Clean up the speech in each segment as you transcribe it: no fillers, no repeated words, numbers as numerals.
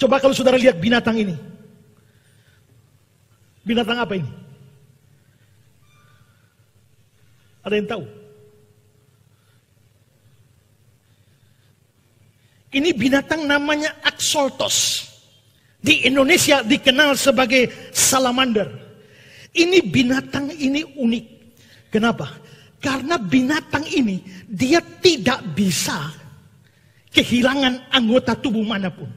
Coba kalau saudara lihat binatang ini. Binatang apa ini? Ada yang tahu? Ini binatang namanya Axolotls. Di Indonesia dikenal sebagai salamander. Ini binatang ini unik. Kenapa? Karena binatang ini dia tidak bisa kehilangan anggota tubuh manapun.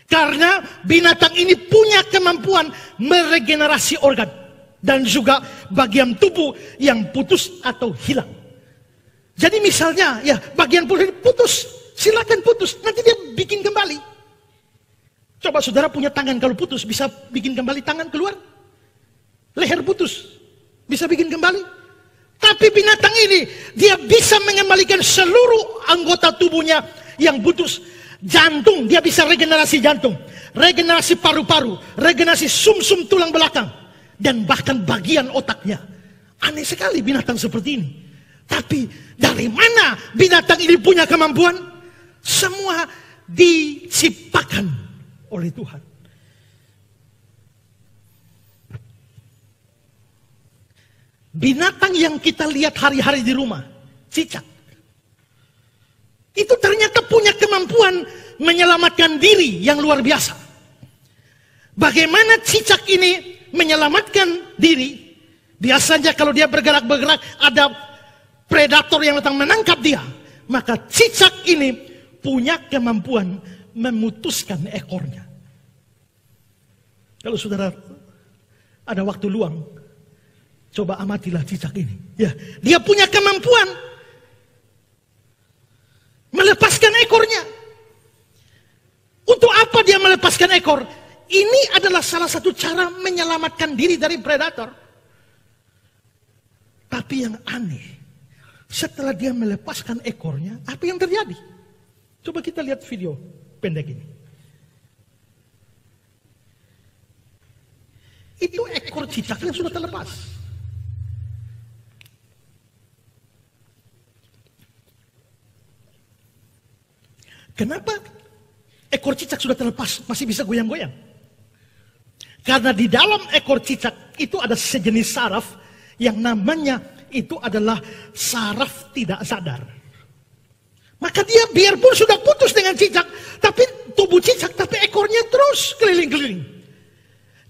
Karena binatang ini punya kemampuan meregenerasi organ dan juga bagian tubuh yang putus atau hilang. Jadi misalnya ya bagian putus, silakan putus, nanti dia bikin kembali. Coba saudara punya tangan kalau putus bisa bikin kembali tangan keluar. Leher putus bisa bikin kembali. Tapi binatang ini dia bisa mengembalikan seluruh anggota tubuhnya yang putus. Jantung, dia bisa regenerasi jantung, regenerasi paru-paru, regenerasi sum-sum tulang belakang, dan bahkan bagian otaknya. Aneh sekali binatang seperti ini. Tapi dari mana binatang ini punya kemampuan? Semua diciptakan oleh Tuhan. Binatang yang kita lihat hari-hari di rumah, cicak. Itu ternyata punya kemampuan menyelamatkan diri yang luar biasa. Bagaimana cicak ini menyelamatkan diri? Biasanya kalau dia bergerak-bergerak ada predator yang datang menangkap dia. Maka cicak ini punya kemampuan memutuskan ekornya. Kalau saudara ada waktu luang, coba amatilah cicak ini. Ya, dia punya kemampuan melepaskan ekornya. Untuk apa dia melepaskan ekor? Ini adalah salah satu cara menyelamatkan diri dari predator. Tapi yang aneh, setelah dia melepaskan ekornya, apa yang terjadi? Coba kita lihat video pendek ini. Itu ekor cicak yang sudah terlepas. Kenapa ekor cicak sudah terlepas masih bisa goyang-goyang? Karena di dalam ekor cicak itu ada sejenis saraf yang namanya itu adalah saraf tidak sadar. Maka dia biarpun sudah putus dengan cicak, tapi tubuh cicak, tapi ekornya terus keliling-keliling.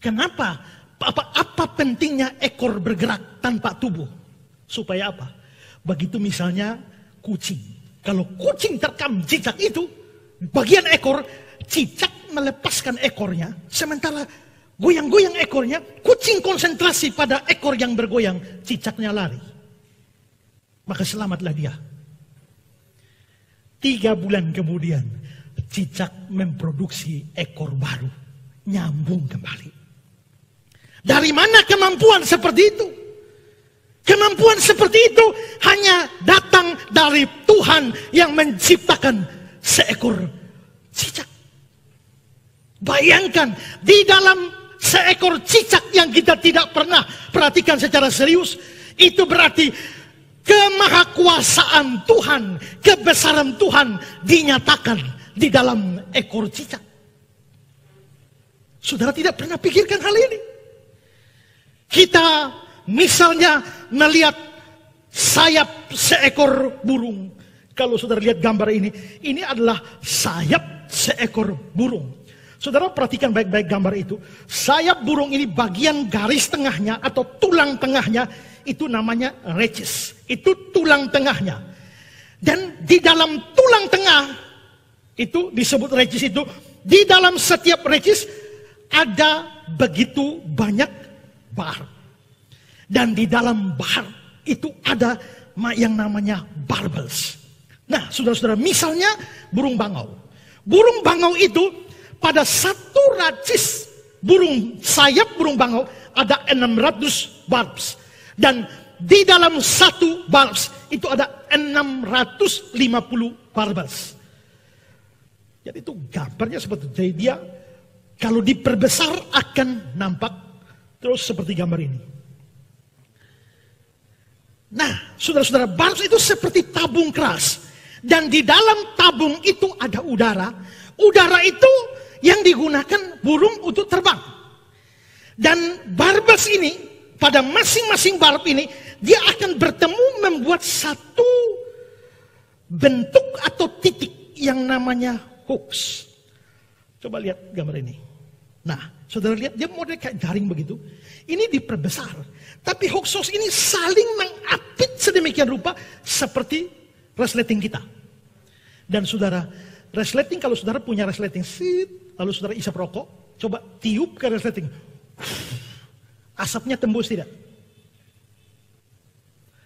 Kenapa? Apa pentingnya ekor bergerak tanpa tubuh? Supaya apa? Begitu misalnya kucing. Kalau kucing terkam cicak itu, bagian ekor, cicak melepaskan ekornya, sementara goyang-goyang ekornya, kucing konsentrasi pada ekor yang bergoyang, cicaknya lari. Maka selamatlah dia. 3 bulan kemudian, cicak memproduksi ekor baru, nyambung kembali. Dari mana kemampuan seperti itu? Kemampuan seperti itu hanya datang dari Tuhan yang menciptakan seekor cicak. Bayangkan di dalam seekor cicak yang kita tidak pernah perhatikan secara serius, itu berarti kemahakuasaan Tuhan, kebesaran Tuhan dinyatakan di dalam ekor cicak. Saudara tidak pernah pikirkan hal ini? Kita misalnya melihat sayap seekor burung. Kalau saudara lihat gambar ini adalah sayap seekor burung. Saudara perhatikan baik-baik gambar itu. Sayap burung ini bagian garis tengahnya atau tulang tengahnya itu namanya rachis. Itu tulang tengahnya. Dan di dalam tulang tengah itu disebut rachis itu, di dalam setiap rachis ada begitu banyak bar. Dan di dalam bar itu ada yang namanya barbels. Nah, saudara-saudara, misalnya burung bangau. Burung bangau itu pada satu rachis sayap burung bangau ada 600 barbs. Dan di dalam satu barbs itu ada 650 barbels. Jadi itu gambarnya seperti itu. Jadi dia kalau diperbesar akan nampak terus seperti gambar ini. Nah, saudara-saudara, barbs itu seperti tabung keras. Dan di dalam tabung itu ada udara. Udara itu yang digunakan burung untuk terbang. Dan barbels ini, pada masing-masing barb ini, dia akan bertemu membuat satu bentuk atau titik yang namanya hooks. Coba lihat gambar ini. Nah, saudara lihat dia model kayak jaring begitu. Ini diperbesar. Tapi hooks ini saling mengapit sedemikian rupa seperti resleting kita. Dan saudara, resleting kalau saudara punya resleting seat, lalu saudara isap rokok, coba tiup ke resleting. Asapnya tembus tidak?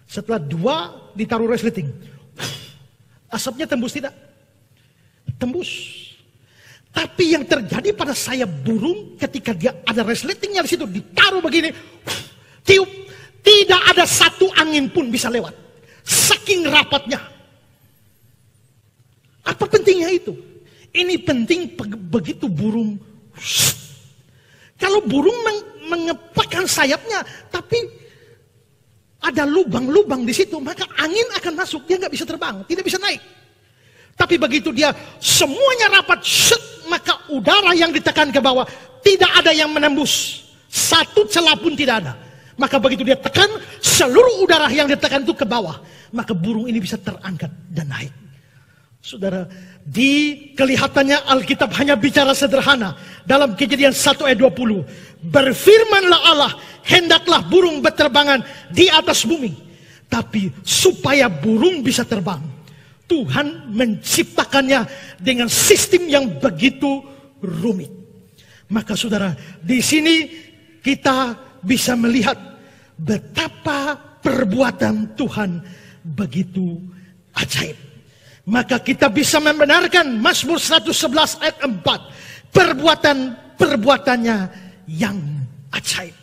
Setelah 2 ditaruh resleting, asapnya tembus tidak? Tembus. Tapi yang terjadi pada sayap burung ketika dia ada resletingnya di situ, ditaruh begini, tiup, tidak ada satu angin pun bisa lewat. Saking rapatnya. Apa pentingnya itu? Ini penting begitu burung. Kalau burung mengepakkan sayapnya, tapi ada lubang-lubang di situ, maka angin akan masuk, dia nggak bisa terbang, tidak bisa naik. Tapi begitu dia semuanya rapat, maka udara yang ditekan ke bawah tidak ada yang menembus, satu celah pun tidak ada. Maka begitu dia tekan, seluruh udara yang ditekan itu ke bawah, maka burung ini bisa terangkat dan naik. Saudara, di kelihatannya Alkitab hanya bicara sederhana. Dalam Kejadian 1 ayat 20, berfirmanlah Allah, hendaklah burung berterbangan di atas bumi. Tapi supaya burung bisa terbang, Tuhan menciptakannya dengan sistem yang begitu rumit. Maka saudara, di sini kita bisa melihat betapa perbuatan Tuhan begitu ajaib. Maka kita bisa membenarkan Mazmur 111 ayat 4. Perbuatan-perbuatannya yang ajaib.